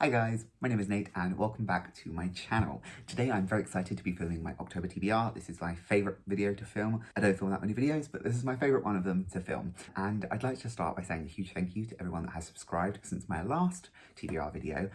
Hi guys, my name is Nate and welcome back to my channel. Today I'm very excited to be filming my October TBR. This is my favourite video to film. I don't film that many videos, but this is my favourite one of them to film. And I'd like to start by saying a huge thank you to everyone that has subscribed since my last TBR video.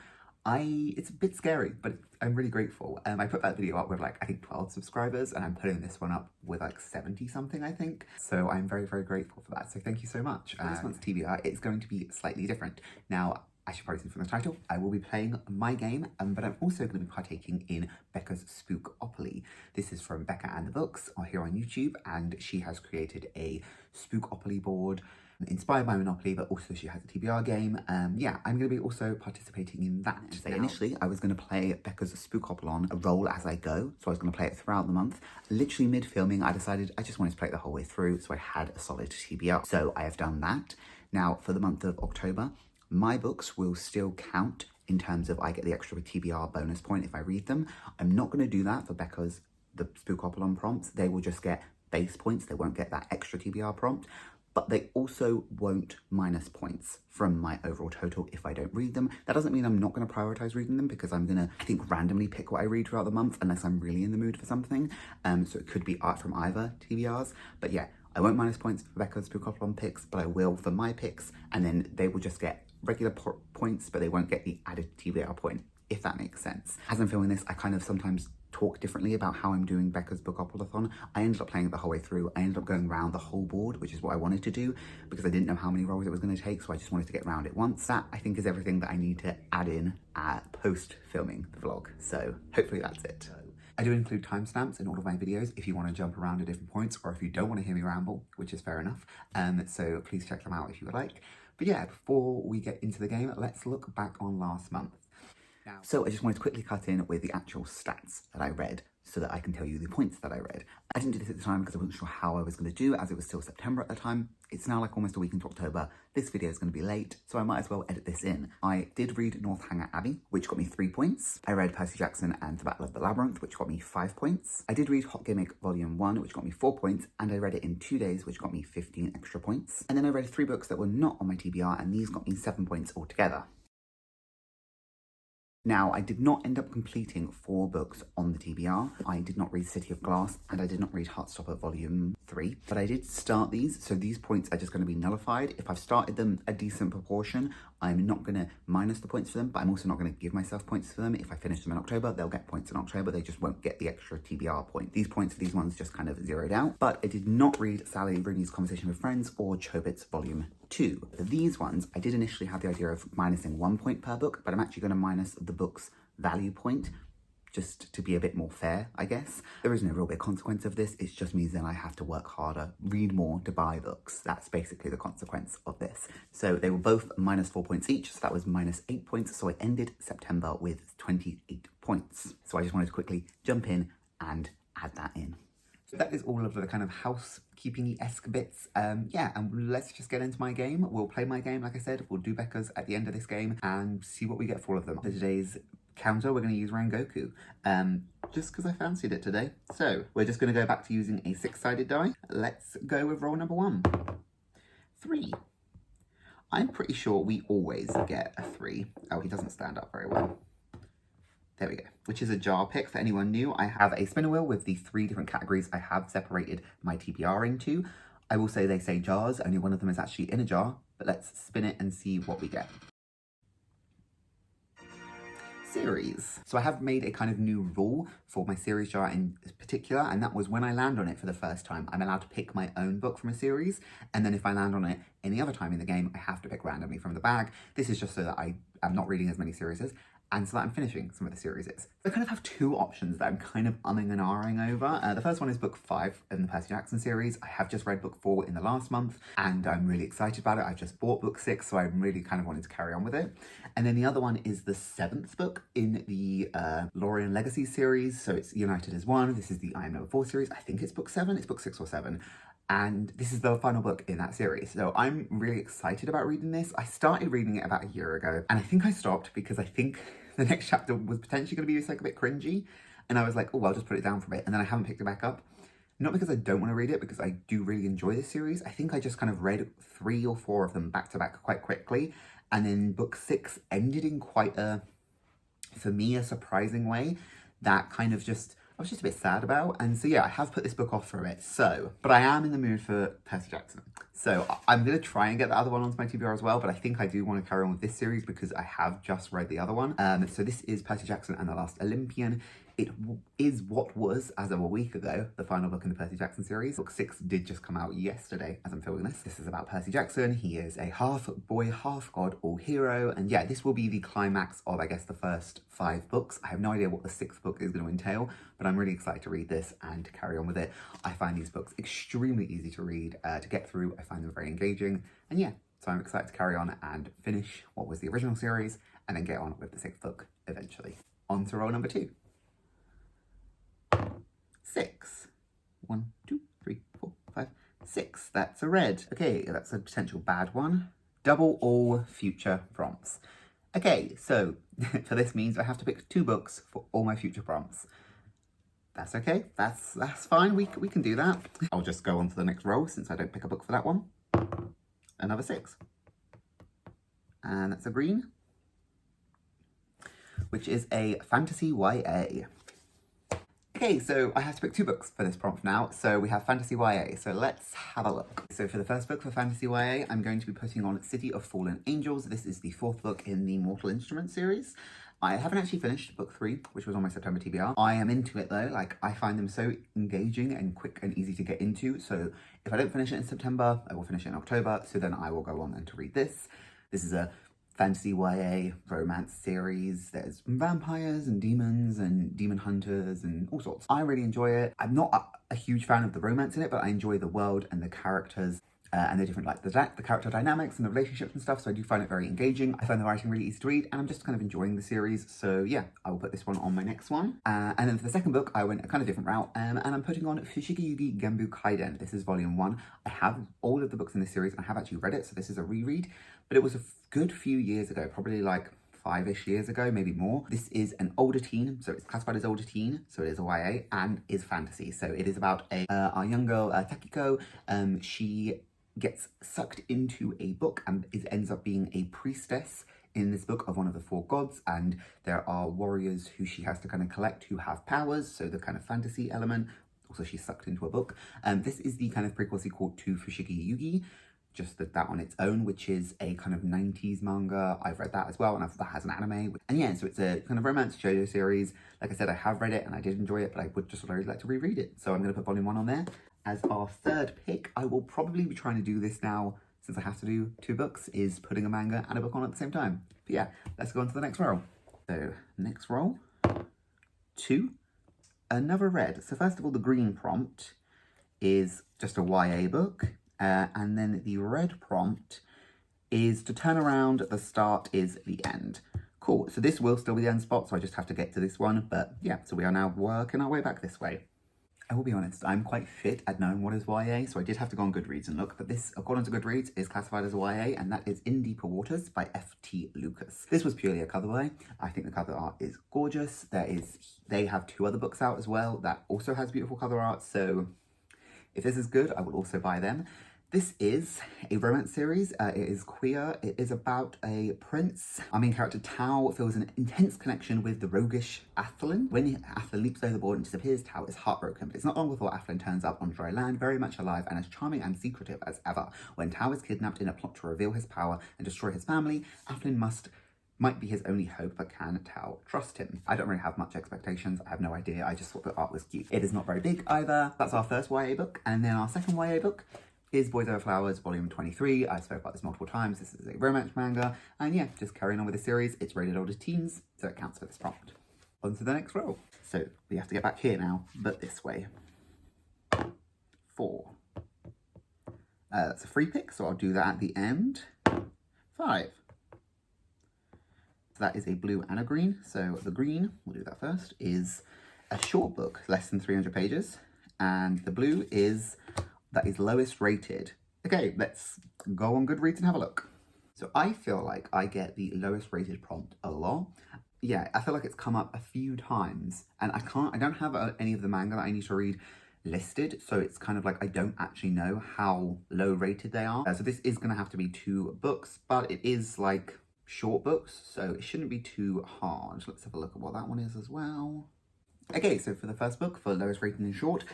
It's a bit scary, but I'm really grateful. I put that video up with I think 12 subscribers, and I'm putting this one up with 70 something, I think. So I'm very, very grateful for that. So thank you so much. For this month's TBR, it's going to be slightly different. Now, I should probably see from the title, I will be playing my game, but I'm also going to be partaking in Becca's Spook-opoly. This is from Becca and the Books here on YouTube, and she has created a Spook-opoly board inspired by Monopoly, but also she has a TBR game. Yeah, I'm going to be also participating in that. So initially, I was going to play Becca's Spook-opoly a roll as I go, so I was going to play it throughout the month. Literally mid-filming, I decided I just wanted to play it the whole way through, so I had a solid TBR. So I have done that. Now, for the month of October, my books will still count in terms of I get the extra TBR bonus point if I read them. I'm not going to do that for Becca's the Spook-opoly prompts. They will just get base points. They won't get that extra TBR prompt, but they also won't minus points from my overall total if I don't read them. That doesn't mean I'm not going to prioritize reading them, because I'm going to, I think, randomly pick what I read throughout the month unless I'm really in the mood for something. So it could be art from either TBRs, but yeah, I won't minus points for Becca's Spook-opoly picks, but I will for my picks, and then they will just get regular points, but they won't get the added TBR point, if that makes sense. As I'm filming this, I kind of sometimes talk differently about how I'm doing Becca's Book-opoly-thon. I ended up playing it the whole way through. I ended up going around the whole board, which is what I wanted to do, because I didn't know how many rolls it was going to take, so I just wanted to get around it once. That, I think, is everything that I need to add in post-filming the vlog, so hopefully that's it. I do include timestamps in all of my videos if you want to jump around at different points, or if you don't want to hear me ramble, which is fair enough. So please check them out if you would like. But yeah, before we get into the game, let's look back on last month. So I just wanted to quickly cut in with the actual stats that I read so that I can tell you the points that I read. I didn't do this at the time because I wasn't sure how I was going to do it, as it was still September at the time. It's now almost a week into October. This video is going to be late, so I might as well edit this in. I did read Northanger Abbey, which got me 3 points. I read Percy Jackson and the Battle of the Labyrinth, which got me 5 points. I did read Hot Gimmick Volume 1, which got me 4 points, and I read it in 2 days, which got me 15 extra points. And then I read 3 books that were not on my TBR, and these got me 7 points altogether. Now, I did not end up completing 4 books on the TBR. I did not read City of Glass, and I did not read Heartstopper Volume 3, but I did start these, so these points are just going to be nullified. If I've started them a decent proportion, I'm not going to minus the points for them, but I'm also not going to give myself points for them. If I finish them in October, they'll get points in October. They just won't get the extra TBR point. These points for these ones just kind of zeroed out. But I did not read Sally Rooney's Conversation with Friends or Chobits Volume 2. For these ones, I did initially have the idea of minusing 1 point per book, but I'm actually going to minus the book's value point, just to be a bit more fair, I guess. There is no real big consequence of this. It just means then I have to work harder, read more to buy books. That's basically the consequence of this. So they were both minus 4 points each, so that was minus 8 points. So I ended September with 28 points. So I just wanted to quickly jump in and add that in. So that is all of the kind of housekeeping-esque bits. Yeah, and let's just get into my game. We'll play my game, like I said. We'll do Becca's at the end of this game and see what we get for all of them. For today's counter, we're going to use Rengoku, just because I fancied it today. So we're just going to go back to using a 6-sided die. Let's go with roll number 1. 3. I'm pretty sure we always get a 3. Oh, he doesn't stand up very well. There we go, which is a jar pick for anyone new. I have a spinner wheel with the 3 different categories I have separated my TBR into. I will say they say jars, only one of them is actually in a jar, but let's spin it and see what we get. Series. So I have made a kind of new rule for my series jar in particular, and that was when I land on it for the first time, I'm allowed to pick my own book from a series, and then if I land on it any other time in the game, I have to pick randomly from the bag. This is just so that I am not reading as many series, and so that I'm finishing some of the series. I kind of have 2 options that I'm kind of umming and ahhing over. The first one is book 5 in the Percy Jackson series. I have just read book 4 in the last month, and I'm really excited about it. I've just bought book 6, so I'm really kind of wanting to carry on with it. And then the other one is the 7th book in the Lorien Legacy series. So it's United as One. This is the I Am Number 4 series. I think it's book 7. It's book 6 or 7. And this is the final book in that series. So I'm really excited about reading this. I started reading it about a year ago, and I think I stopped because I think the next chapter was potentially going to be just a bit cringy. And I was like, oh, I'll just put it down for a bit. And then I haven't picked it back up. Not because I don't want to read it, because I do really enjoy this series. I think I just kind of read 3 or 4 of them back to back quite quickly. And then book 6 ended in quite a, for me, a surprising way that kind of just, I was just a bit sad about. And so yeah, I have put this book off for a bit. So, but I am in the mood for Percy Jackson. So I'm going to try and get the other one onto my TBR as well, but I think I do want to carry on with this series because I have just read the other one. So this is Percy Jackson and the Last Olympian. It is what was, as of a week ago, the final book in the Percy Jackson series. Book 6 did just come out yesterday as I'm filming this. This is about Percy Jackson. He is a half boy, half god, all hero. And yeah, this will be the climax of, I guess, the first 5 books. I have no idea what the 6th book is going to entail, but I'm really excited to read this and to carry on with it. I find these books extremely easy to read, to get through. I find them very engaging. And yeah, so I'm excited to carry on and finish what was the original series and then get on with the 6th book eventually. On to roll number 2. 6. 1, 2, 3, 4, 5, 6. That's a red. Okay, that's a potential bad one. Double all future prompts. Okay, so for this means I have to pick 2 books for all my future prompts. That's okay. That's fine. We can do that. I'll just go on to the next roll since I don't pick a book for that one. Another 6. And that's a green, which is a fantasy YA. Okay, so I have to pick 2 books for this prompt now. So we have Fantasy YA, so let's have a look. So for the first book for Fantasy YA, I'm going to be putting on City of Fallen Angels. This is the 4th book in the Mortal Instruments series. I haven't actually finished book 3, which was on my September TBR. I am into it though, like I find them so engaging and quick and easy to get into. So if I don't finish it in September, I will finish it in October. So then I will go on and to read this. This is a fantasy YA romance series. There's vampires and demon hunters and all sorts. I really enjoy it. I'm not a huge fan of the romance in it, but I enjoy the world and the characters and the different, like the character dynamics and the relationships and stuff. So I do find it very engaging. I find the writing really easy to read and I'm just kind of enjoying the series. So yeah, I will put this one on my next one. And then for the second book, I went a kind of different route and I'm putting on Fushigi Yugi Genbu Kaiden. This is volume 1. I have all of the books in this series and I have actually read it. So this is a reread, but it was a good few years ago, probably like 5-ish years ago, maybe more. This is an older teen, so it's classified as older teen, so it is a YA and is fantasy. So it is about our young girl, Takiko. She gets sucked into a book and ends up being a priestess in this book of one of the 4 gods, and there are warriors who she has to kind of collect who have powers, so the kind of fantasy element. Also, she's sucked into a book. This is the kind of prequel sequel to Fushigi Yugi, just that on its own, which is a kind of 90s manga. I've read that as well, and that has an anime. And yeah, so it's a kind of romance shoujo series. Like I said, I have read it and I did enjoy it, but I would just really like to reread it. So I'm going to put volume 1 on there. As our third pick, I will probably be trying to do this now, since I have to do 2 books, is putting a manga and a book on at the same time. But yeah, let's go on to the next roll. So next roll, 2, another red. So first of all, the green prompt is just a YA book. And then the red prompt is to turn around, the start is the end. Cool, so this will still be the end spot, so I just have to get to this one. But yeah, so we are now working our way back this way. I will be honest, I'm quite fit at knowing what is YA, so I did have to go on Goodreads and look, but this, according to Goodreads, is classified as a YA, and that is In Deeper Waters by F.T. Lucas. This was purely a cover buy. I think the cover art is gorgeous. They have 2 other books out as well that also has beautiful cover art, so if this is good, I will also buy them. This is a romance series. It is queer. It is about a prince. Our main character, Tao, feels an intense connection with the roguish Athlin. When Athlin leaps overboard and disappears, Tao is heartbroken. But it's not long before Athlin turns up on dry land, very much alive and as charming and secretive as ever. When Tao is kidnapped in a plot to reveal his power and destroy his family, Athlin might be his only hope, but can Tao trust him? I don't really have much expectations. I have no idea. I just thought the art was cute. It is not very big either. That's our first YA book. And then our second YA book is Boys Over Flowers, volume 23. I spoke about this multiple times. This is a romance manga. And yeah, just carrying on with the series. It's rated older teens, so it counts for this prompt. On to the next roll. So we have to get back here now, but this way. 4. That's a free pick, so I'll do that at the end. 5. So that is a blue and a green. So the green, we'll do that first, is a short book, less than 300 pages. And the blue is that is lowest rated. Okay, let's go on Goodreads and have a look. So I feel like I get the lowest rated prompt a lot. Yeah, I feel like it's come up a few times and I don't have any of the manga that I need to read listed. So it's kind of like, I don't actually know how low rated they are. So this is gonna have to be 2 books, but it is like short books, so it shouldn't be too hard. Let's have a look at what that one is as well. Okay, so for the first book, for lowest rating in short,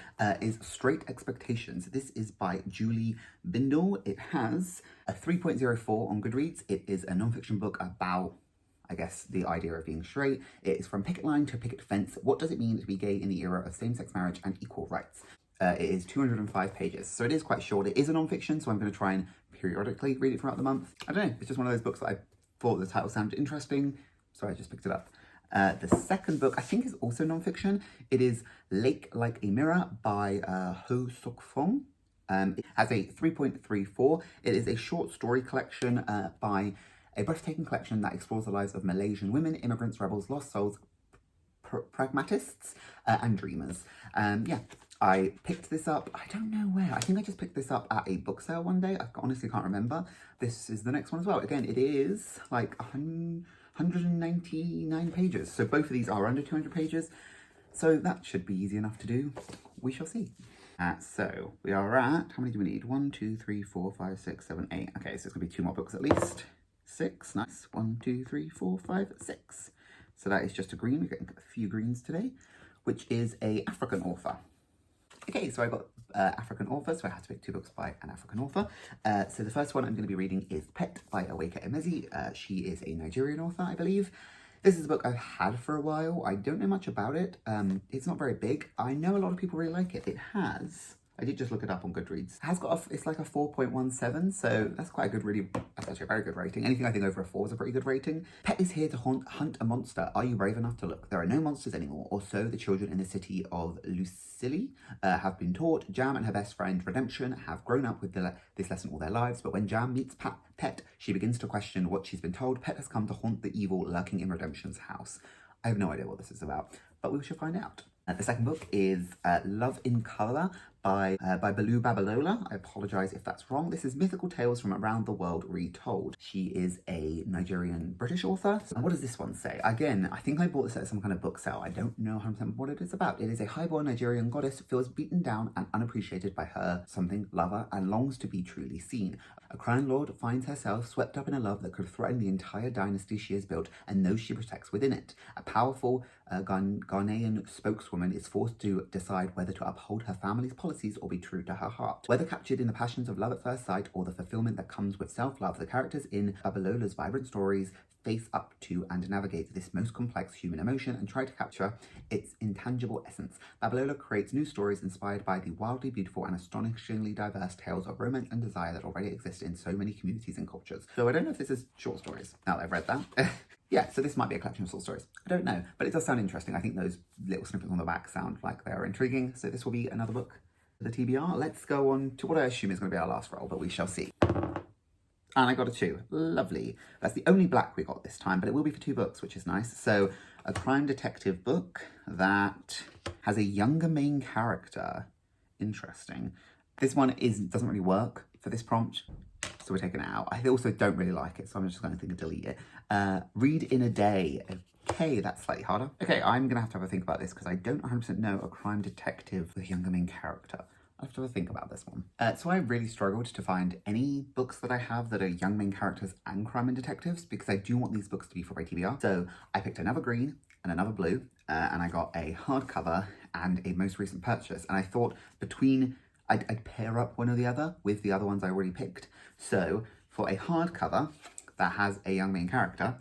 is Straight Expectations. This is by Julie Bindel. It has a 3.04 on Goodreads. It is a non-fiction book about, I guess, the idea of being straight. It is from picket line to picket fence. What does it mean to be gay in the era of same-sex marriage and equal rights? It is 205 pages, so it is quite short. It is a non-fiction, so I'm going to try and periodically read it throughout the month. I don't know, it's just one of those books that I thought the title sounded interesting, so I just picked it up. The second book, I think, is also non-fiction. It is Lake Like a Mirror by Ho Sok Fong. It has a 3.34. It is a short story collection by a breathtaking collection that explores the lives of Malaysian women, immigrants, rebels, lost souls, pragmatists, and dreamers. Yeah, I picked this up, I don't know where. I think I just picked this up at a book sale one day. I honestly can't remember. This is the next one as well. Again, it is like 199 pages. So both of these are under 200 pages. So that should be easy enough to do. We shall see. So we are at, how many do we need? 1, 2, 3, 4, 5, 6, 7, 8. Okay, so it's gonna be 2 more books at least. 6, nice. 1, 2, 3, 4, 5, 6. So that is just a green. We're getting a few greens today, which is a African author. Okay, so I got African authors, so I had to pick 2 books by an African author. So the first one I'm going to be reading is Pet by Aweka Emezi. She is a Nigerian author, I believe. This is a book I've had for a while. I don't know much about it. It's not very big. I know a lot of people really like it. It has, I did just look it up on Goodreads. It has got it's like a 4.17, so that's quite a good, that's actually a very good rating. Anything I think over a 4 is a pretty good rating. Pet is here to hunt a monster. Are you brave enough to look? There are no monsters anymore, or so the children in the city of Lucille have been taught. Jam and her best friend Redemption have grown up with this lesson all their lives, but when Jam meets Pet, she begins to question what she's been told. Pet has come to haunt the evil lurking in Redemption's house. I have no idea what this is about, but we shall find out. The second book is Love in Colour by Baloo Babalola. I apologise if that's wrong. This is mythical tales from around the world retold. She is a Nigerian British author. And what does this one say? Again, I think I bought this at some kind of book sale. I don't know 100% what it is about. It is a highborn Nigerian goddess who feels beaten down and unappreciated by her something lover and longs to be truly seen. A crown lord finds herself swept up in a love that could threaten the entire dynasty she has built and those she protects within it. A powerful Ghanaian spokeswoman is forced to decide whether to uphold her family's policies or be true to her heart. Whether captured in the passions of love at first sight or the fulfillment that comes with self-love, the characters in Babalola's vibrant stories face up to and navigate this most complex human emotion and try to capture its intangible essence. Babalola creates new stories inspired by the wildly beautiful and astonishingly diverse tales of romance and desire that already exist in so many communities and cultures. So I don't know if this is short stories, now that I've read that. Yeah, so this might be a collection of short stories. I don't know, but it does sound interesting. I think those little snippets on the back sound like they're intriguing. So this will be another book for the TBR. Let's go on to what I assume is going to be our last roll, but we shall see. And I got a 2. Lovely. That's the only black we got this time, but it will be for 2 books, which is nice. So a crime detective book that has a younger main character. Interesting. This one doesn't really work for this prompt, so we're taking it out. I also don't really like it, so I'm just going to think of delete it. Read in a day. Okay, that's slightly harder. Okay, I'm going to have a think about this because I don't 100% know a crime detective with a younger main character. I have to have a think about this one. So I really struggled to find any books that I have that are young main characters and crime and detectives because I do want these books to be for my TBR. So I picked another green and another blue and I got a hardcover and a most recent purchase. And I thought I'd pair up one or the other with the other ones I already picked. So for a hardcover that has a young main character,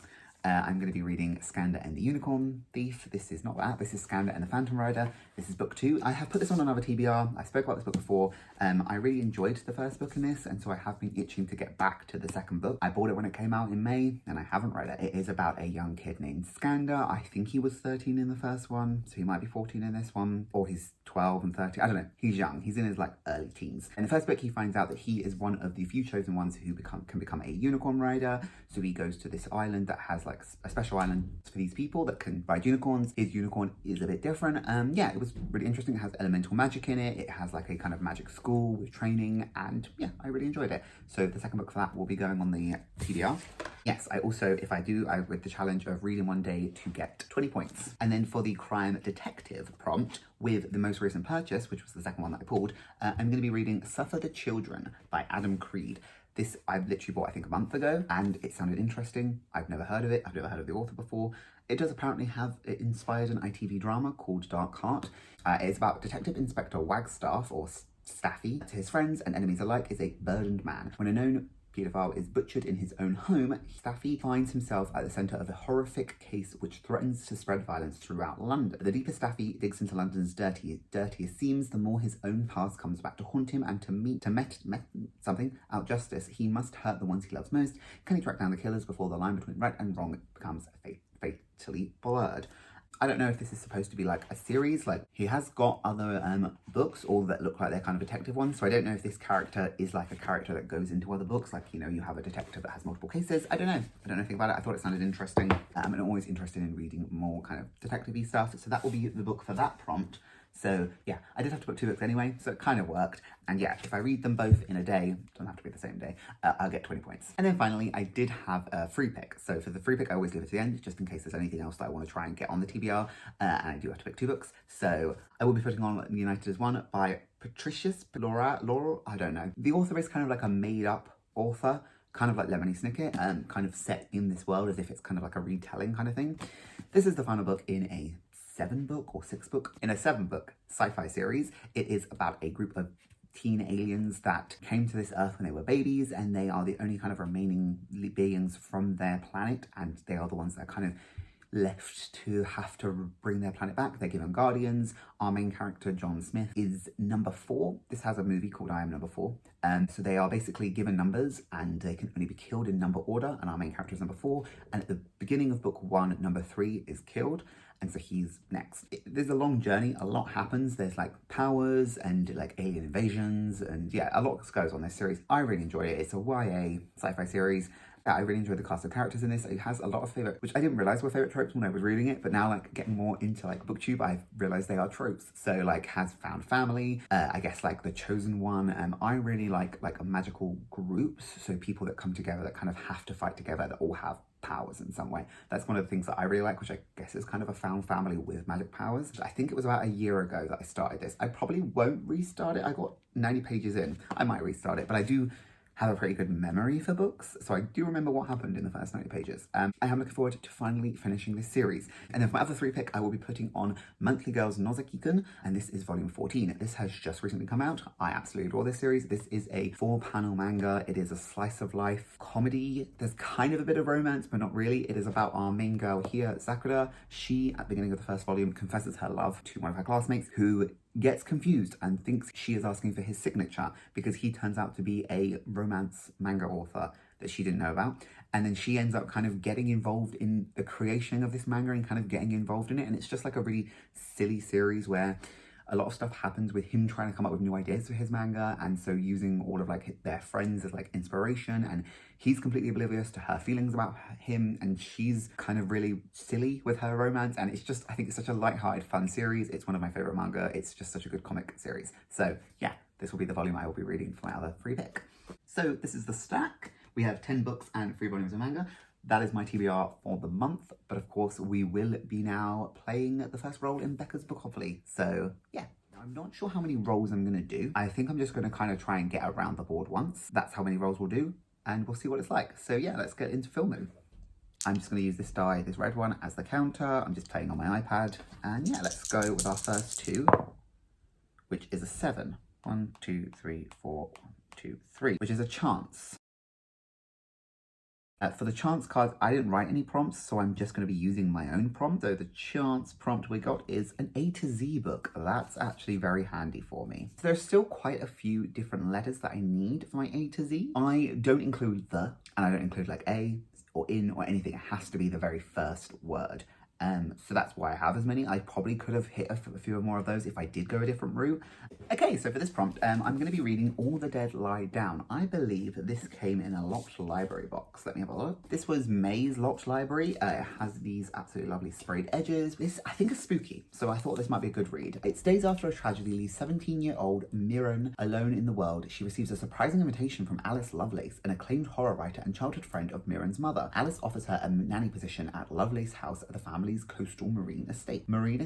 I'm going to be reading Skander and the Unicorn Thief. This is not that. This is Skander and the Phantom Rider. This is book 2. I have put this on another TBR. I spoke about this book before. I really enjoyed the first book in this, and so I have been itching to get back to the second book. I bought it when it came out in May, and I haven't read it. It is about a young kid named Skander. I think he was 13 in the first one, so he might be 14 in this one, or he's 12 and 13. I don't know. He's young. He's in his early teens. In the first book, he finds out that he is one of the few chosen ones who can become a unicorn rider. So he goes to this island that has a special island for these people that can ride unicorns. His unicorn is a bit different. Yeah, it was really interesting. It has elemental magic in it. It has a kind of magic school with training, and yeah, I really enjoyed it. So the second book for that will be going on the TBR. Yes, I also, if I do, I read the challenge of reading one day to get 20 points. And then for the crime detective prompt with the most recent purchase, which was the second one that I pulled, I'm going to be reading Suffer the Children by Adam Creed. This I literally bought, I think, a month ago, and it sounded interesting. I've never heard of it. I've never heard of the author before. It does apparently have, it inspired an ITV drama called Dark Heart. It's about Detective Inspector Wagstaff, or Staffy, to his friends and enemies alike, is a burdened man. When a known paedophile is butchered in his own home, Staffy finds himself at the centre of a horrific case which threatens to spread violence throughout London. The deeper Staffy digs into London's dirtiest seams, the more his own past comes back to haunt him, and to met something out justice, he must hurt the ones he loves most. Can he track down the killers before the line between right and wrong becomes fatally blurred? I don't know if this is supposed to be like a series. Like, he has got other books, all that look like they're kind of detective ones. So I don't know if this character is like a character that goes into other books. Like, you know, you have a detective that has multiple cases. I don't know. I don't know anything about it. I thought it sounded interesting. And I'm always interested in reading more kind of detective-y stuff. So that will be the book for that prompt. So yeah, I did have to book 2 books anyway, so it kind of worked. And yeah, if I read them both in a day, don't have to be the same day, I'll get 20 points. And then finally, I did have a free pick. So for the free pick, I always leave it to the end, just in case there's anything else that I want to try and get on the TBR. And I do have to pick 2 books. So I will be putting on United as One by Patricius Laurel, I don't know. The author is kind of like a made up author, kind of like Lemony Snicket, kind of set in this world as if it's kind of like a retelling kind of thing. This is the final book in a 7-book or 6-book, in a 7-book sci-fi series. It is about a group of teen aliens that came to this earth when they were babies, and they are the only kind of remaining beings from their planet, and they are the ones that are kind of left to have to bring their planet back. They're given guardians. Our main character, John Smith, is number 4. This has a movie called I Am Number 4. So they are basically given numbers, and they can only be killed in number order, and our main character is number 4. And at the beginning of book 1, number 3 is killed, and so he's next. There's a long journey, a lot happens. There's like powers and like alien invasions, and yeah, a lot goes on this series. I really enjoy it. It's a YA sci-fi series. I really enjoyed the cast of characters in this. It has a lot of favourite, which I didn't realise were favourite tropes when I was reading it, but now like getting more into like BookTube, I've realised they are tropes. So like has found family, I guess like the chosen one. I really like magical groups, so people that come together that kind of have to fight together, that all have powers in some way. That's one of the things that I really like, which I guess is kind of a found family with magic powers. I think it was about a year ago that I started this. I probably won't restart it. I got 90 pages in. I might restart it, but I do have a pretty good memory for books, so I do remember what happened in the first 90 pages. I am looking forward to finally finishing this series. And then for my other 3 pick, I will be putting on Monthly Girls Nozaki-kun, and this is volume 14. This has just recently come out. I absolutely adore this series. This is a 4-panel manga. It is a slice of life comedy. There's kind of a bit of romance, but not really. It is about our main girl here, Sakura. She, at the beginning of the first volume, confesses her love to one of her classmates, who gets confused and thinks she is asking for his signature because he turns out to be a romance manga author that she didn't know about. And then she ends up kind of getting involved in the creation of this manga and kind of getting involved in it. And it's just like a really silly series where a lot of stuff happens with him trying to come up with new ideas for his manga, and so using all of like their friends as like inspiration, and he's completely oblivious to her feelings about him, and she's kind of really silly with her romance. And it's just, I think it's such a light-hearted, fun series. It's one of my favorite manga. It's just such a good comic series. So yeah, this will be the volume I will be reading for my other 3 pick. So this is the stack. We have 10 books and 3 volumes of manga. That is my TBR for the month, but of course we will be now playing the first role in Becca's Spook-opoly. So yeah, I'm not sure how many rolls I'm going to do. I think I'm just going to kind of try and get around the board once. That's how many rolls we'll do, and we'll see what it's like. So yeah, let's get into filming. I'm just going to use this die, this red one, as the counter. I'm just playing on my iPad, and yeah, let's go with our first 2, which is a 7. 1, 2, 3, 4, 1, 2, 3, which is a chance. For the chance cards, I didn't write any prompts, so I'm just going to be using my own prompt. So the chance prompt we got is an A to Z book. That's actually very handy for me. So there's still quite a few different letters that I need for my A to Z. I don't include the, and I don't include like A or in or anything. It has to be the very first word. So that's why I have as many. I probably could have hit a few more of those if I did go a different route. Okay, so for this prompt, I'm going to be reading All the Dead Lie Down. I believe this came in a locked library box. Let me have a look. This was May's locked library. It has these absolutely lovely sprayed edges. This, I think, is spooky, so I thought this might be a good read. It's days after a tragedy leaves 17-year-old Miran alone in the world. She receives a surprising invitation from Alice Lovelace, an acclaimed horror writer and childhood friend of Miran's mother. Alice offers her a nanny position at Lovelace's house at the family family's coastal marine estate. Marine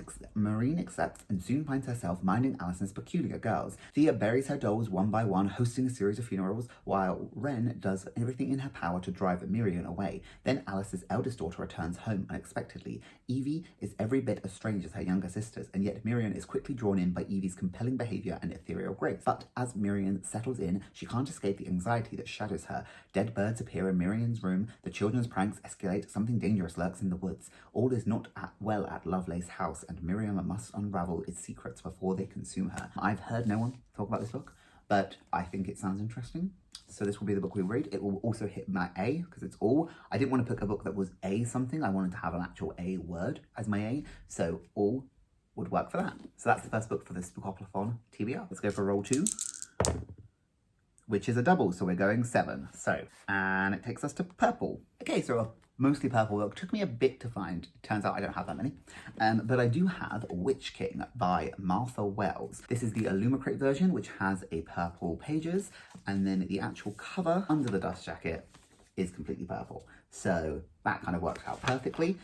accepts and soon finds herself minding Alison's peculiar girls. Thea buries her dolls one by one, hosting a series of funerals, while Wren does everything in her power to drive Miriam away. Then Alice's eldest daughter returns home unexpectedly. Evie is every bit as strange as her younger sisters, and yet Miriam is quickly drawn in by Evie's compelling behaviour and ethereal grace. But as Miriam settles in, she can't escape the anxiety that shadows her. Dead birds appear in Miriam's room, the children's pranks escalate, something dangerous lurks in the woods. All is not well at Lovelace house, and Miriam must unravel its secrets before they consume her. I've heard no one talk about this book, but I think it sounds interesting. So this will be the book we read. It will also hit my A, because it's all. I didn't want to pick a book that was A something. I wanted to have an actual A word as my A. So all would work for that. So that's the first book for this Spook-opoly TBR. Let's go for roll 2, which is a double. So we're going 7. So, and it takes us to purple. Okay, so a mostly purple book. Took me a bit to find. Turns out I don't have that many. But I do have Witch King by Martha Wells. This is the Illumicrate version, which has a purple pages, and then the actual cover under the dust jacket is completely purple. So that kind of works out perfectly.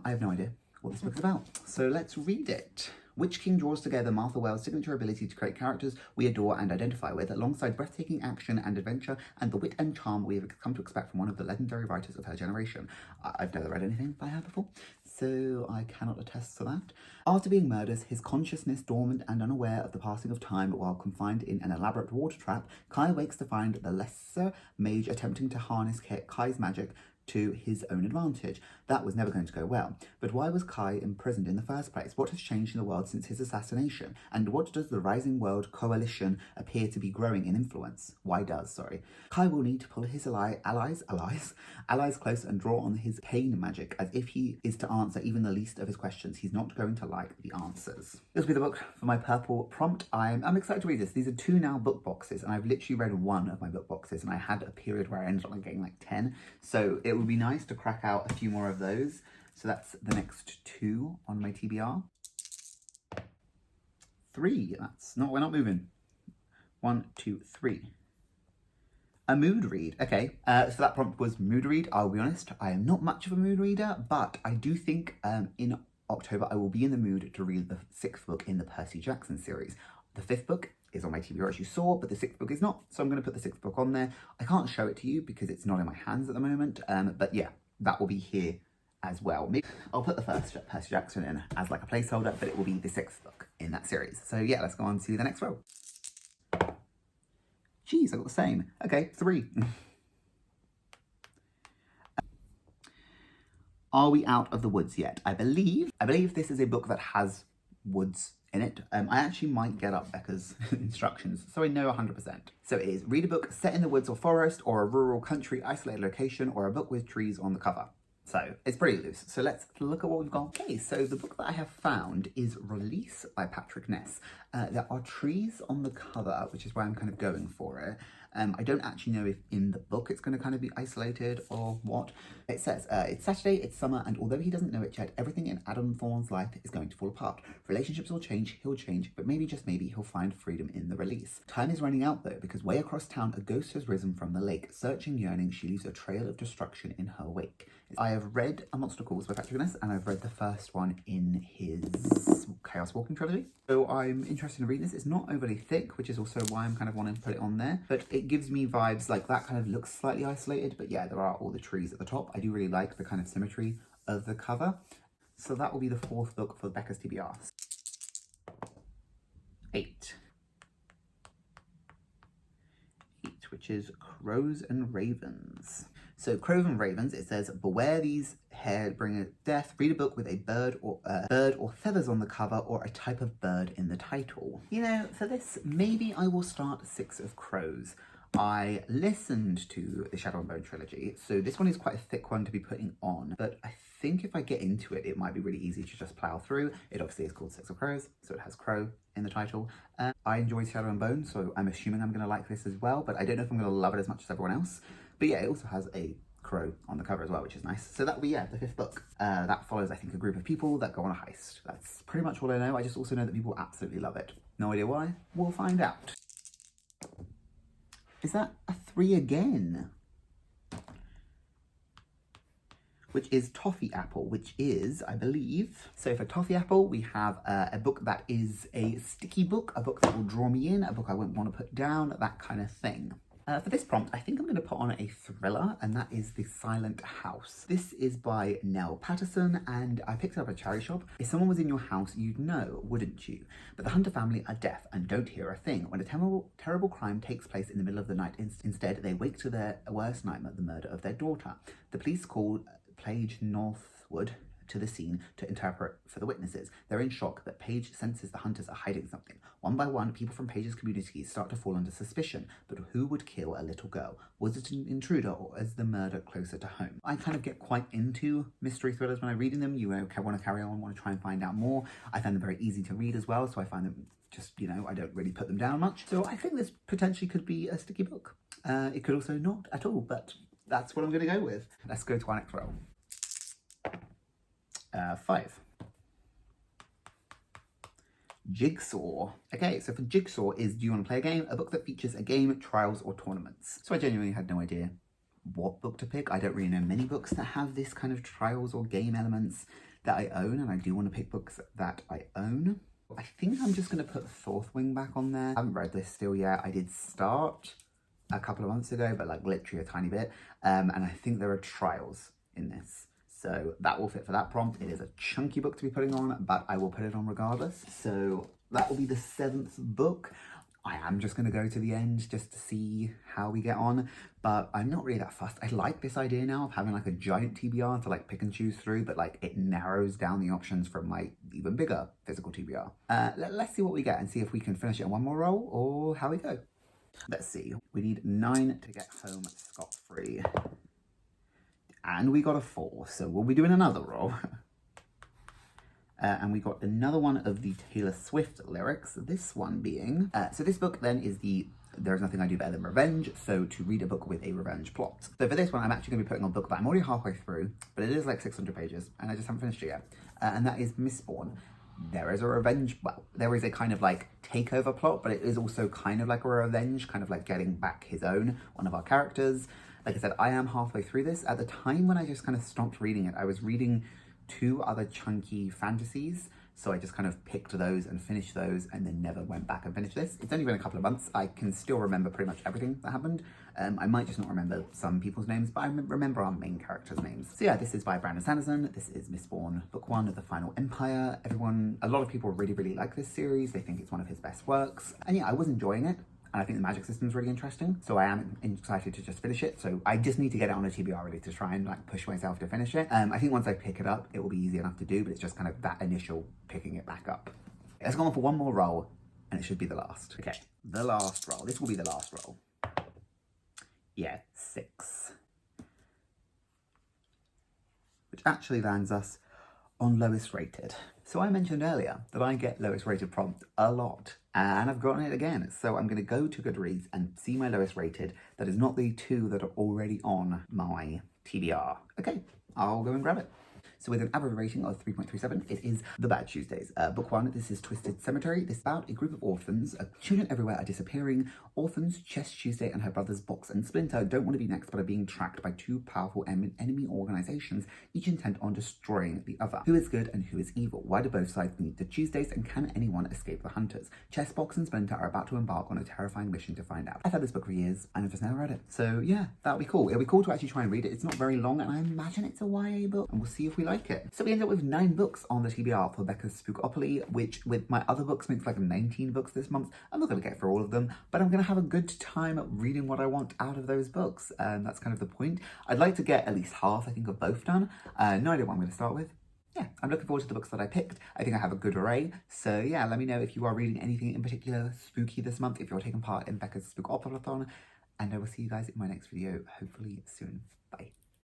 I have no idea what this book is about. So let's read it. Witch King draws together Martha Wells' signature ability to create characters we adore and identify with, alongside breathtaking action and adventure and the wit and charm we have come to expect from one of the legendary writers of her generation. I've never read anything by her before, so I cannot attest to that. After being murdered, his consciousness dormant and unaware of the passing of time while confined in an elaborate water trap, Kai wakes to find the lesser mage attempting to harness Kai's magic to his own advantage. That was never going to go well. But why was Kai imprisoned in the first place? What has changed in the world since his assassination? And what does the Rising World Coalition appear to be growing in influence? Kai will need to pull his allies close and draw on his pain magic, as if he is to answer even the least of his questions. He's not going to like the answers. This will be the book for my purple prompt. I'm excited to read this. These are 2 now book boxes, and I've literally read 1 of my book boxes, and I had a period where I ended up getting like 10. So it would be nice to crack out a few more of those. So that's the next 2 on my TBR. 3, we're not moving. 1, 2, 3. A mood read. Okay, so that prompt was mood read. I'll be honest, I am not much of a mood reader, but I do think in October I will be in the mood to read the 6th book in the Percy Jackson series. The 5th book is on my TBR as you saw, but the 6th book is not, so I'm going to put the 6th book on there. I can't show it to you because it's not in my hands at the moment, but yeah, that will be here as well. Maybe I'll put the first Percy Jackson in as like a placeholder, but it will be the 6th book in that series. So yeah, let's go on to the next row. Jeez, I got the same. Okay, 3. Are we out of the woods yet? I believe this is a book that has woods in it. I actually might get up Becca's instructions so I know 100%. So it is read a book set in the woods or forest or a rural country isolated location or a book with trees on the cover. So it's pretty loose. So let's look at what we've got. Okay, so the book that I have found is Release by Patrick Ness. There are trees on the cover, which is why I'm kind of going for it. I don't actually know if in the book it's going to kind of be isolated or what. It says, it's Saturday, it's summer, and although he doesn't know it yet, everything in Adam Thorne's life is going to fall apart. Relationships will change, he'll change, but maybe, just maybe, he'll find freedom in the release. Time is running out though, because way across town, a ghost has risen from the lake. Searching, yearning, she leaves a trail of destruction in her wake. I have read A Monster Calls by Patrick Ness, and I've read the first one in his Chaos Walking trilogy. So I'm interested in reading this. It's not overly thick, which is also why I'm kind of wanting to put it on there. But it gives me vibes like that kind of looks slightly isolated. But yeah, there are all the trees at the top. I do really like the kind of symmetry of the cover. So that will be the 4th book for Becca's TBR. 8, which is Crows and Ravens. So Crows and Ravens, it says, beware these hair bring death. Read a book with a bird or feathers on the cover or a type of bird in the title. You know, for this, maybe I will start 6 of Crows. I listened to the Shadow and Bone trilogy, so this one is quite a thick one to be putting on, but I think if I get into it, it might be really easy to just plow through. It obviously is called 6 of Crows, so it has crow in the title. I enjoyed Shadow and Bone, so I'm assuming I'm going to like this as well, but I don't know if I'm going to love it as much as everyone else. But yeah, it also has a crow on the cover as well, which is nice. So that will be, yeah, the 5th book. That follows, I think, a group of people that go on a heist. That's pretty much all I know. I just also know that people absolutely love it. No idea why. We'll find out. Is that a 3 again? which is Toffee-Apple, which is, I believe, so for Toffee-Apple, we have a book that is a sticky book, a book that will draw me in, a book I wouldn't want to put down, that kind of thing. For this prompt, I think I'm going to put on a thriller, and that is The Silent House. This is by Nell Patterson, and I picked it up at a charity shop. If someone was in your house, you'd know, wouldn't you? But the Hunter family are deaf and don't hear a thing. When a terrible crime takes place in the middle of the night, instead they wake to their worst nightmare, the murder of their daughter. The police call Paige Northwood to the scene to interpret for the witnesses. They're in shock that Paige senses the hunters are hiding something. One by one, people from Paige's community start to fall under suspicion. But who would kill a little girl? Was it an intruder, or is the murder closer to home? I kind of get quite into mystery thrillers when I'm reading them. You want to carry on, want to try and find out more. I find them very easy to read as well, so I find them just, I don't really put them down much. So I think this potentially could be a sticky book. It could also not at all, but that's what I'm going to go with. Let's go to our next roll. 5. Jigsaw. Okay, so for Jigsaw is Do You Want to Play a Game? A book that features a game, trials, or tournaments. So I genuinely had no idea what book to pick. I don't really know many books that have this kind of trials or game elements that I own, and I do want to pick books that I own. I think I'm just going to put Thorthwing back on there. I haven't read this still yet. I did start a couple of months ago, but like literally a tiny bit. And I think there are trials in this. So that will fit for that prompt. It is a chunky book to be putting on, but I will put it on regardless. So that will be the 7th book. I am just going to go to the end just to see how we get on, but I'm not really that fussed. I like this idea now of having like a giant TBR to like pick and choose through, but like it narrows down the options from my even bigger physical TBR. Let's see what we get and see if we can finish it in one more roll or how we go. Let's see. We need 9 to get home scot-free. And we got a 4, so we'll be doing another roll. And we got another one of the Taylor Swift lyrics, this one being... so this book then is There's Nothing I Do Better Than Revenge, so to read a book with a revenge plot. So for this one, I'm actually going to be putting on a book that I'm already halfway through, but it is like 600 pages, and I just haven't finished it yet. And that is Mistborn. There is a revenge, well, there is a kind of like takeover plot, but it is also kind of like a revenge, kind of like getting back his own, one of our characters. Like I said, I am halfway through this. At the time when I just kind of stopped reading it, I was reading 2 other chunky fantasies. So I just kind of picked those and finished those and then never went back and finished this. It's only been a couple of months. I can still remember pretty much everything that happened. I might just not remember some people's names, but I remember our main characters' names. So yeah, this is by Brandon Sanderson. This is Mistborn, book 1 of The Final Empire. A lot of people really, really like this series. They think it's one of his best works. And yeah, I was enjoying it. And I think the magic system is really interesting. So I am excited to just finish it. So I just need to get it on a TBR really to try and like push myself to finish it. I think once I pick it up, it will be easy enough to do, but it's just kind of that initial picking it back up. Let's go on for one more roll and it should be the last. Okay, the last roll. This will be the last roll. Yeah, 6. Which actually lands us on lowest rated. So I mentioned earlier that I get lowest rated prompt a lot, and I've gotten it again. So I'm going to go to Goodreads and see my lowest rated. That is not the 2 that are already on my TBR. Okay, I'll go and grab it. So with an average rating of 3.37, it is The Bad Tuesdays. Book 1, this is Twisted Cemetery. This is about a group of orphans. Children everywhere are disappearing. Orphans, Chess Tuesday and her brothers Box and Splinter don't want to be next but are being tracked by 2 powerful enemy organizations, each intent on destroying the other. Who is good and who is evil? Why do both sides need the Tuesdays, and can anyone escape the hunters? Chess, Box and Splinter are about to embark on a terrifying mission to find out. I've had this book for years and I've just never read it. So yeah, that'll be cool. It'll be cool to actually try and read it. It's not very long and I imagine it's a YA book, and we'll see if we like it. So we end up with 9 books on the TBR for Becca's Spook-opoly, which with my other books makes like 19 books this month. I'm not going to get through all of them, but I'm going to have a good time reading what I want out of those books, and that's kind of the point. I'd like to get at least half, I think, of both done. No idea what I'm going to start with. Yeah, I'm looking forward to the books that I picked. I think I have a good array. So yeah, let me know if you are reading anything in particular spooky this month, if you're taking part in Becca's Spook-opoly-thon, and I will see you guys in my next video, hopefully soon. Bye.